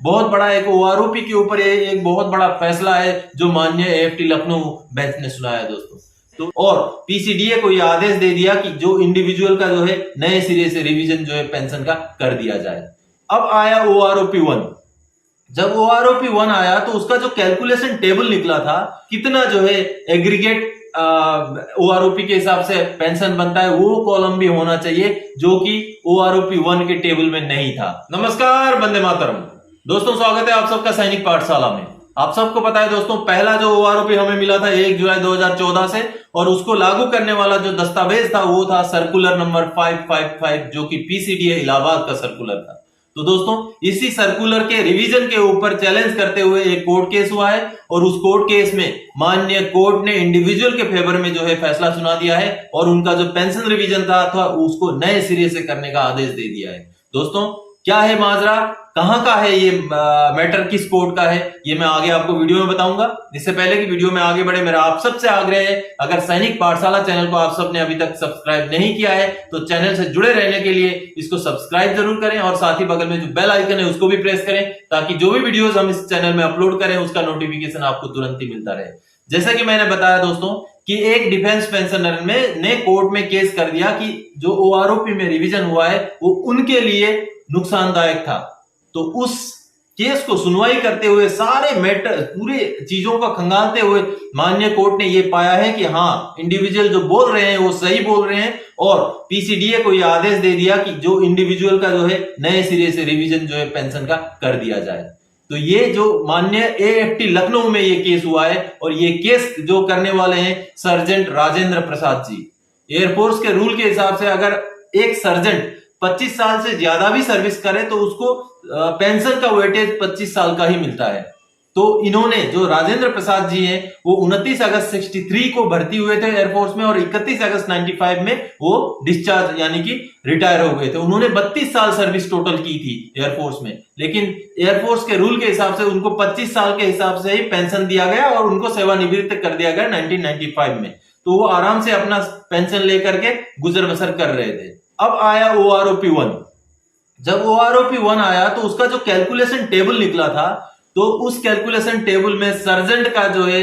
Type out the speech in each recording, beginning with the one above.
बहुत बड़ा एक ओआरओपी के ऊपर एक बहुत बड़ा फैसला है जो माननीय एएफटी लखनऊ बेंच ने सुनाया दोस्तों। तो और पीसीडीए को यह आदेश दे दिया कि जो इंडिविजुअल का जो है नए सिरे से रिवीजन जो है पेंशन का कर दिया जाए। अब आया ओआरओपी 1। जब ओआरओपी 1 आया तो उसका जो कैलकुलेशन टेबल निकला था, कितना जो है एग्रीगेट ओआरओपी के हिसाब से पेंशन बनता है, वो कॉलम भी होना चाहिए जो कि ओआरओपी 1 के टेबल में नहीं था। नमस्कार, वंदे मातरम दोस्तों, स्वागत है आप सबका सैनिक पाठशाला में। आप सबको पता है दोस्तों, पहला जो ओआरओपी हमें मिला था 1 जुलाई 2014 से, और उसको लागू करने वाला जो दस्तावेज था वो था सर्कुलर नंबर 555 जो कि पीसीडीए इलाहाबाद का सर्कुलर था। तो दोस्तों, इसी सर्कुलर के रिवीजन के ऊपर चैलेंज करते हुए एक कोर्ट केस हुआ है, और उस कोर्ट केस में माननीय कोर्ट ने इंडिविजुअल के फेवर में जो है फैसला सुना दिया है, और उनका जो पेंशन रिवीजन था उसको नए सिरे से करने का आदेश दे दिया है। दोस्तों, क्या है माजरा, कहां का है ये मैटर, किस कोर्ट का है, ये मैं आगे आपको वीडियो में बताऊंगा। इससे पहले कि वीडियो में आगे बढ़े, मेरा आप सबसे आग्रह है, अगर सैनिक पाठशाला चैनल को आप सबने अभी तक सब्सक्राइब नहीं किया है तो चैनल से जुड़े रहने के लिए इसको सब्सक्राइब जरूर करें, और साथ ही बगल में जो बेल आइकन है उसको भी प्रेस करें, ताकि जो भी वीडियोस हम इस चैनल में अपलोड करें उसका नोटिफिकेशन आपको तुरंत ही मिलता रहे। जैसा कि मैंने बताया दोस्तों कि एक डिफेंस पेंशनर ने कोर्ट में केस कर दिया कि जो ओआरओपी में रिवीजन हुआ है वो उनके लिए नुकसानदायक था। तो उस केस को सुनवाई करते हुए, सारे मैटर पूरे चीजों को खंगालते हुए माननीय कोर्ट ने यह पाया है कि हाँ, इंडिविजुअल जो बोल रहे हैं वो सही बोल रहे हैं, और पीसीडीए को यह आदेश दे दिया कि जो इंडिविजुअल का जो है नए सिरे से रिवीजन जो है पेंशन का कर दिया जाए। तो ये जो माननीय एएफटी लखनऊ में ये केस हुआ है, और ये केस जो करने वाले हैं सर्जेंट राजेंद्र प्रसाद जी। एयरफोर्स के रूल के हिसाब से अगर एक सर्जेंट 25 साल से ज्यादा भी सर्विस करे तो उसको पेंशन का वेटेज 25 साल का ही मिलता है। तो इन्होंने, जो राजेंद्र प्रसाद जी हैं, वो 29 अगस्त 63 को भर्ती हुए थे एयरफोर्स में, और 31 अगस्त 95 में वो डिस्चार्ज यानी कि रिटायर हो गए थे। उन्होंने 32 साल सर्विस टोटल की थी एयरफोर्स में, लेकिन एयरफोर्स के रूल के हिसाब से उनको 25 साल के हिसाब से ही पेंशन दिया गया, और उनको सेवानिवृत्त कर दिया गया 1995 में। तो वो आराम से अपना पेंशन लेकर के गुजर बसर कर रहे थे। अब आया ओआरओपी 1। जब ओआरओपी 1 आया तो उसका जो कैलकुलेशन टेबल निकला था, तो उस कैलकुलेशन टेबल में सर्जेंट का जो है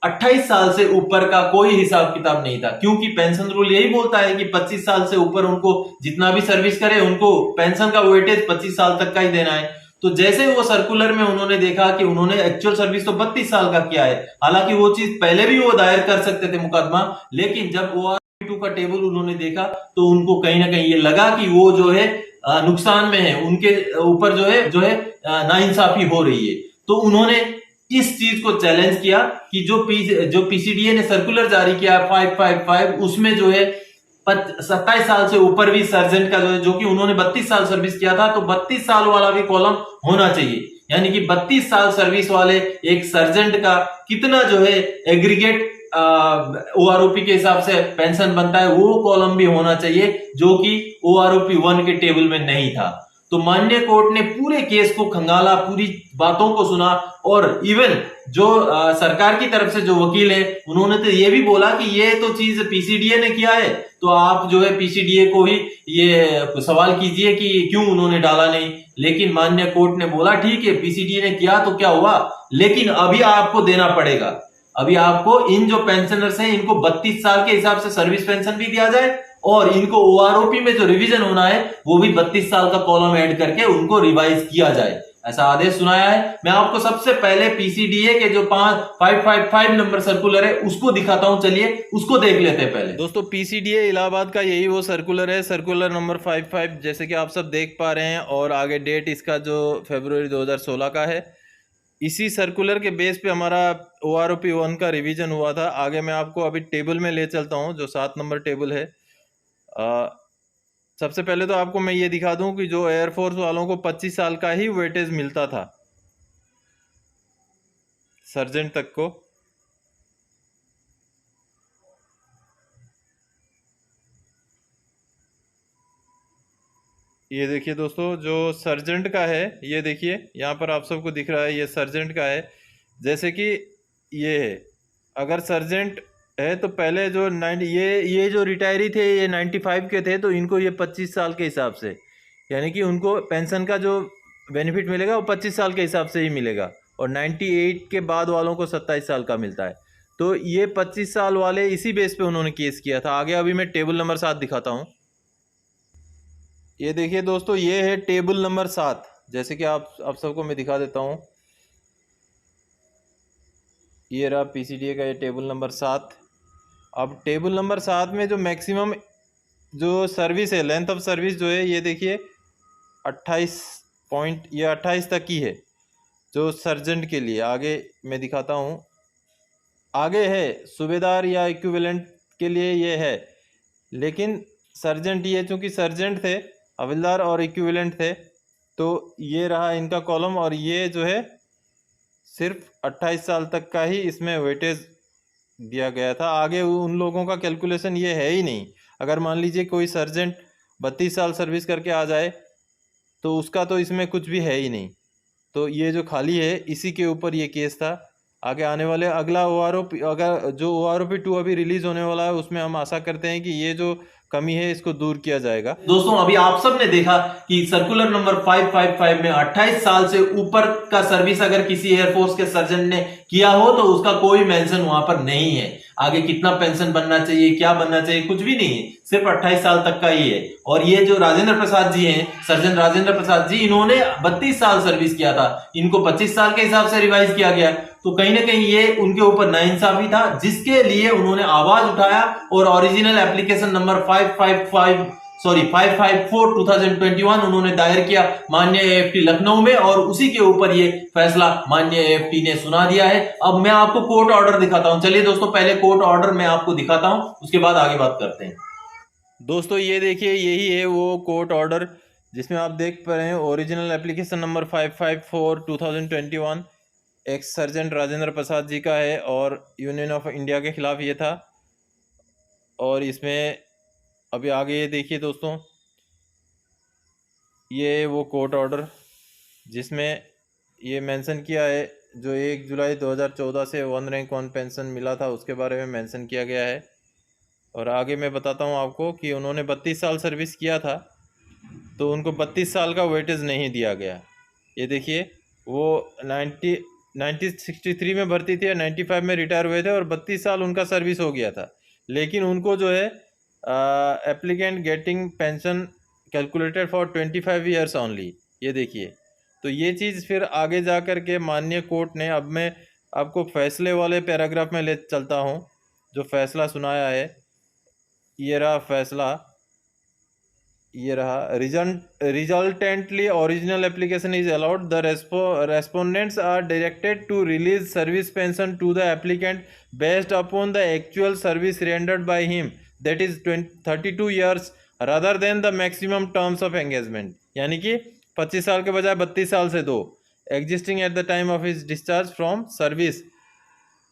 28 साल से ऊपर का कोई हिसाब किताब नहीं था, क्योंकि पेंशन रूल यही बोलता है कि 25 साल से ऊपर उनको जितना भी सर्विस करे उनको पेंशन का वेटेज 25 साल तक का ही देना है। तो जैसे वो सर्कुलर में उन्होंने देखा कि उन्होंने एक्चुअल सर्विस तो 32 साल का किया है, हालांकि वो चीज पहले भी वो दायर कर सकते थे मुकदमा, लेकिन जब ओआरओपी 2 का टेबल उन्होंने देखा तो उनको कहीं ना कहीं ये लगा कि वो जो है नुकसान में है, उनके ऊपर जो है नाइंसाफी हो रही है। तो उन्होंने इस चीज को चैलेंज किया कि जो पीसीडीए ने सर्कुलर जारी किया 555, उसमें जो है 27 साल से ऊपर भी सर्जेंट का जो है, जो कि उन्होंने 32 साल सर्विस किया था, तो 32 साल वाला भी कॉलम होना चाहिए। यानी कि 32 साल सर्विस वाले एक सर्जेंट का कितना जो है एग्रीगेट ओआरओपी के हिसाब से पेंशन बनता है, वो कॉलम भी होना चाहिए जो कि ओआरओपी 1 के टेबल में नहीं था। तो माननीय कोर्ट ने पूरे केस को खंगाला, पूरी बातों को सुना, और इवन जो सरकार की तरफ से जो वकील है उन्होंने तो ये भी बोला कि ये तो चीज पीसीडीए ने किया है, तो आप जो है पीसीडीए को ही ये सवाल कीजिए कि क्यों उन्होंने डाला नहीं। लेकिन माननीय कोर्ट ने बोला ठीक है, पीसीडीए ने किया तो क्या हुआ, लेकिन अभी आपको देना पड़ेगा। अभी आपको इन जो पेंशनर्स हैं इनको 32 साल के हिसाब से सर्विस पेंशन भी दिया जाए, और इनको ओआरओपी में जो रिवीजन होना है वो भी 32 साल का कॉलम ऐड करके उनको रिवाइज किया जाए, ऐसा आदेश सुनाया है। मैं आपको सबसे पहले पीसीडीए के जो 555 नंबर सर्कुलर है उसको दिखाता हूं, चलिए उसको देख लेते हैं पहले। दोस्तों, पीसीडीए इलाहाबाद का यही वो सर्कुलर है, सर्कुलर नंबर 55, जैसे कि आप सब देख पा रहे हैं, और आगे डेट इसका जो फरवरी 2016 का है। इसी सर्कुलर के बेस पे हमारा ओआरओपी 1 का रिवीजन हुआ था। आगे मैं आपको अभी टेबल में ले चलता हूं, जो 7 नंबर टेबल है। सबसे पहले तो आपको मैं ये दिखा दूं कि जो एयरफोर्स वालों को 25 साल का ही वेटेज मिलता था सर्जेंट तक को। ये देखिए दोस्तों, जो सर्जेंट का है, ये देखिए यहाँ पर आप सबको दिख रहा है, ये सर्जेंट का है। जैसे कि ये है, अगर सर्जेंट है तो पहले जो ये जो रिटायरी थे ये 95 के थे, तो इनको ये 25 साल के हिसाब से, यानी कि उनको पेंशन का जो बेनिफिट मिलेगा वो 25 साल के हिसाब से ही मिलेगा, और 98 के बाद वालों को 27 साल का मिलता है। तो ये 25 साल वाले इसी बेस पे उन्होंने केस किया था। आगे अभी मैं टेबल नंबर 7 दिखाता हूँ। ये देखिए दोस्तों, ये है टेबल नंबर 7। जैसे कि आप सबको मैं दिखा देता हूँ। ये रहा पीसीडीए का ये टेबल नंबर 7। अब टेबल नंबर 7 में जो मैक्सिमम जो सर्विस है, लेंथ ऑफ सर्विस जो है, ये देखिए 28 तक की है जो सर्जेंट के लिए। आगे मैं दिखाता हूँ, आगे है सूबेदार या इक्विवेलेंट के लिए ये है, लेकिन सर्जेंट, ये चूँकि सर्जेंट थे, हवलदार और इक्विवेलेंट थे, तो ये रहा इनका कॉलम, और ये जो है सिर्फ 28 साल तक का ही इसमें वेटेज दिया गया था। आगे उन लोगों का कैलकुलेशन ये है ही नहीं। अगर मान लीजिए कोई सर्जेंट 32 साल सर्विस करके आ जाए तो उसका तो इसमें कुछ भी है ही नहीं। तो ये जो खाली है इसी के ऊपर ये केस था। आगे आने वाले अगला OROP, अगर जो OROP 2 अभी रिलीज होने वाला है, उसमें हम आशा करते हैं कि ये जो कमी है इसको दूर किया जाएगा। दोस्तों, अभी आप सब ने देखा कि सर्कुलर नंबर 555 में 28 साल से ऊपर का सर्विस अगर किसी एयरफोर्स के सर्जन ने किया हो तो उसका कोई मेंशन वहां पर नहीं है। आगे कितना पेंशन बनना चाहिए, क्या बनना चाहिए, कुछ भी नहीं है, सिर्फ 28 साल तक का ही है। और ये जो राजेंद्र प्रसाद जी हैं, सर्जन राजेंद्र प्रसाद जी, इन्होंने 32 साल सर्विस किया था, इनको 25 साल के हिसाब से रिवाइज किया गया। तो कहीं ना कहीं ये उनके ऊपर नाइंसाफी था, जिसके लिए उन्होंने आवाज उठाया और ओरिजिनल एप्लीकेशन नंबर 554 2021 उन्होंने दायर किया माननीय AFT लखनऊ में, और उसी के ऊपर ये फैसला माननीय AFT ने सुना दिया है। अब मैं आपको कोर्ट ऑर्डर दिखाता हूं। चलिए दोस्तों, पहले कोर्ट ऑर्डर मैं आपको दिखाता हूं, उसके बाद आगे बात करते हैं। दोस्तों, ये देखिए, यही है वो कोर्ट ऑर्डर जिसमें आप देख पा रहे हैं original application number 554 2021 ex sergeant Rajendra Prasad ji का है, और यूनियन ऑफ इंडिया के खिलाफ ये था। और इसमें अभी आगे ये देखिए दोस्तों, ये वो कोर्ट ऑर्डर जिसमें ये मेंशन किया है, जो 1 जुलाई 2014 से 1 रैंक 1 पेंशन मिला था उसके बारे में मेंशन किया गया है। और आगे मैं बताता हूँ आपको कि उन्होंने 32 साल सर्विस किया था तो उनको 32 साल का वेटेज नहीं दिया गया। ये देखिए, वो 1963 में भर्ती थे, 95 में रिटायर हुए थे, और 32 साल उनका सर्विस हो गया था, लेकिन उनको जो है applicant getting pension calculated for 25 years only. ये देखिए, तो ये चीज़ फिर आगे जा कर के माननीय कोर्ट ने, अब मैं आपको फैसले वाले पैराग्राफ में ले चलता हूँ जो फैसला सुनाया है। ये रहा फैसला, ये रहा, resultantly original application is allowed, the respondents are directed to release service pension to the applicant based upon the actual service rendered by him, that is 32 years rather than the maximum terms of engagement. यानी कि 25 साल के बजाय 32 साल से 2, existing at the time of his discharge from service,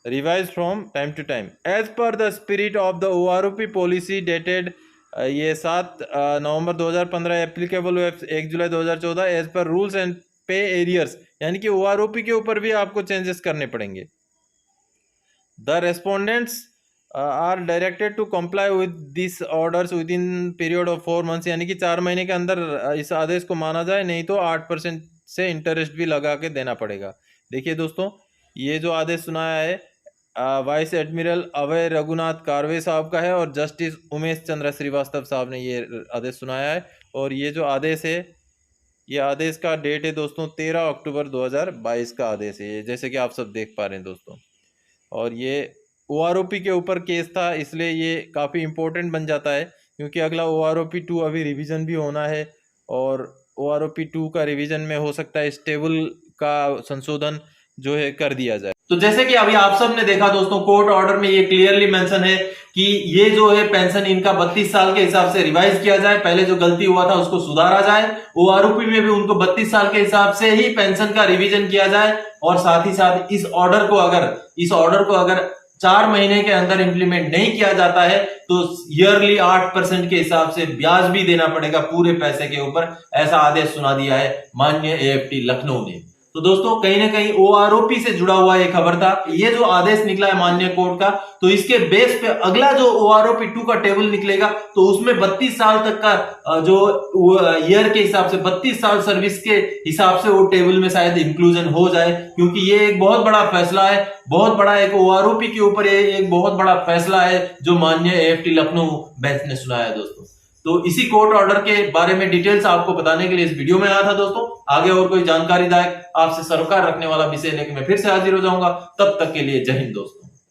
revise from time to time as per the spirit of the OROP policy dated ये 7 November 2015 applicable 1 July 2014 as per rules and pay arrears. यानी कि OROP के ऊपर भी आपको changes करने पड़ेंगे। The respondents are directed to comply with this orders with in period of 4 months. यानी कि 4 महीने के अंदर इस आदेश को माना जाए, नहीं तो 8% से इंटरेस्ट भी लगा के देना पड़ेगा। देखिए दोस्तों, ये जो आदेश सुनाया है वाइस एडमिरल अभय रघुनाथ कारवे साहब का है, और जस्टिस उमेश चंद्र श्रीवास्तव साहब ने ये आदेश सुनाया है। और ये जो आदेश है, ये आदेश का डेट है दोस्तों 13 अक्टूबर 2022 का आदेश है, जैसे कि आप सब देख पा रहे हैं दोस्तों। और ये OROP के ऊपर केस था, इसलिए ये काफ़ी इम्पोर्टेंट बन जाता है, क्योंकि अगला OROP 2 अभी रिवीजन भी होना है, और OROP 2 का रिवीजन में हो सकता है इस टेबल का संशोधन जो है कर दिया जाए। तो जैसे कि अभी आप सब ने देखा दोस्तों, कोर्ट ऑर्डर में ये क्लियरली मेंशन है कि ये जो है पेंशन इनका 32 साल के हिसाब से रिवाइज किया जाए, पहले जो गलती हुआ था उसको सुधारा जाए। OROP में भी उनको 32 साल के हिसाब से ही पेंशन का रिवीजन किया जाए, और साथ ही साथ इस ऑर्डर को अगर 4 महीने के अंदर इंप्लीमेंट नहीं किया जाता है तो ईयरली 8% के हिसाब से ब्याज भी देना पड़ेगा पूरे पैसे के ऊपर। ऐसा आदेश सुना दिया है माननीय AFT लखनऊ ने। तो दोस्तों कहीं ना कहीं ओआरओपी से जुड़ा हुआ एक खबर था। ये जो आदेश निकला है माननीय कोर्ट का, तो इसके बेस पे अगला जो ओआरओपी 2 का टेबल निकलेगा तो उसमें 32 साल तक का जो ईयर के हिसाब से 32 साल सर्विस के हिसाब से वो टेबल में शायद इंक्लूजन हो जाए, क्योंकि ये एक बहुत बड़ा फैसला है, बहुत बड़ा एक ओआरओपी के ऊपर एक बहुत बड़ा फैसला है जो माननीय एएफटी लखनऊ बेंच ने सुनाया दोस्तों। तो इसी कोर्ट ऑर्डर के बारे में डिटेल्स आपको बताने के लिए इस वीडियो में आया था दोस्तों। आगे और कोई जानकारीदायक आपसे सरोकार रखने वाला विषय लेकर मैं फिर से हाजिर हो जाऊंगा। तब तक के लिए जय हिंद दोस्तों।